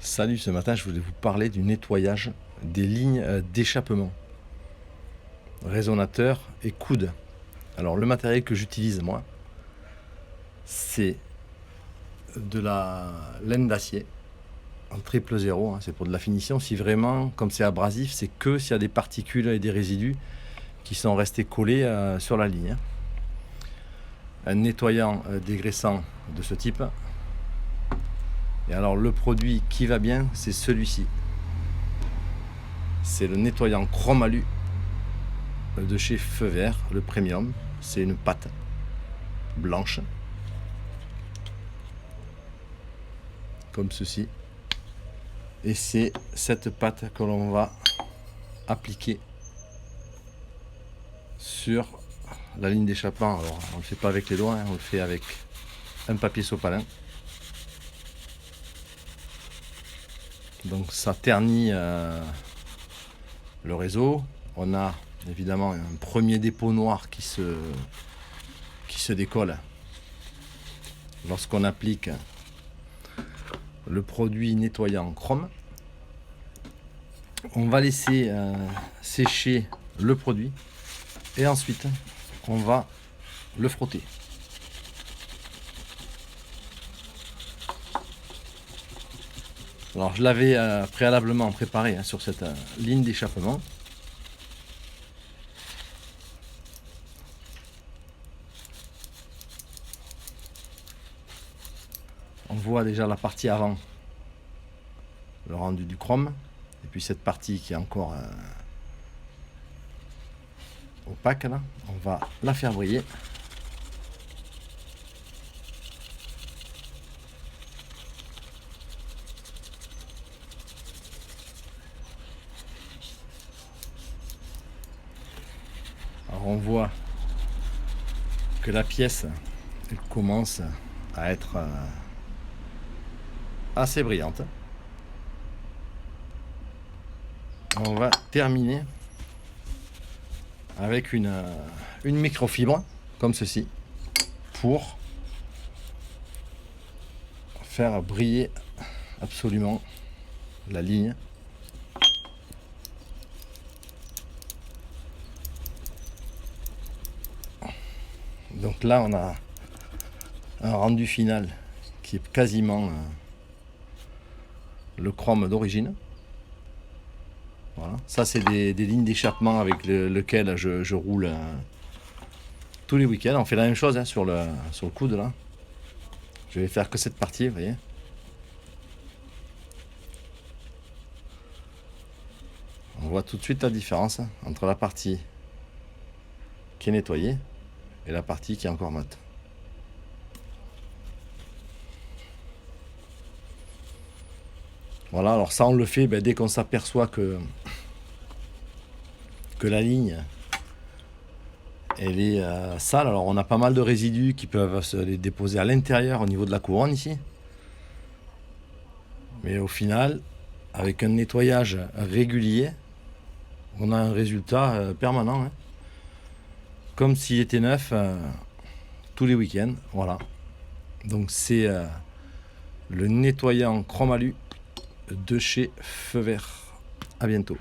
Salut, ce matin je voulais vous parler du nettoyage des lignes d'échappement, résonateur et coude. Alors le matériel que j'utilise moi, c'est de la laine d'acier en 000, hein, c'est pour de la finition. Si vraiment, comme c'est abrasif, c'est que s'il y a des particules et des résidus qui sont restés collés sur la ligne. Un nettoyant dégraissant de ce type. Et alors le produit qui va bien, c'est celui-ci. C'est le nettoyant Chromalu de chez Feu Vert, le premium. C'est une pâte blanche, comme ceci. Et c'est cette pâte que l'on va appliquer sur la ligne d'échappement. Alors on ne le fait pas avec les doigts, hein, on le fait avec un papier sopalin. Donc ça ternit le réseau. On a évidemment un premier dépôt noir qui se décolle lorsqu'on applique le produit nettoyant chrome. On va laisser sécher le produit et ensuite on va le frotter. Alors je l'avais préalablement préparé sur cette ligne d'échappement. On voit déjà la partie avant, le rendu du chrome, et puis cette partie qui est encore opaque là, on va la faire briller. Alors on voit que la pièce elle commence à être assez brillante. On va terminer avec une microfibre comme ceci pour faire briller absolument la ligne. Donc là on a un rendu final qui est quasiment le chrome d'origine. Voilà. Ça c'est des lignes d'échappement avec lequel je roule tous les week-ends. On fait la même chose sur le coude là. Je vais faire que cette partie, vous voyez. On voit tout de suite la différence entre la partie qui est nettoyée et la partie qui est encore mate. Voilà, alors ça on le fait dès qu'on s'aperçoit que la ligne elle est sale. Alors on a pas mal de résidus qui peuvent se les déposer à l'intérieur au niveau de la couronne ici. Mais au final, avec un nettoyage régulier, on a un résultat permanent. Comme s'il était neuf tous les week-ends. Voilà. Donc c'est le nettoyant Chromalu de chez Feu Vert. À bientôt.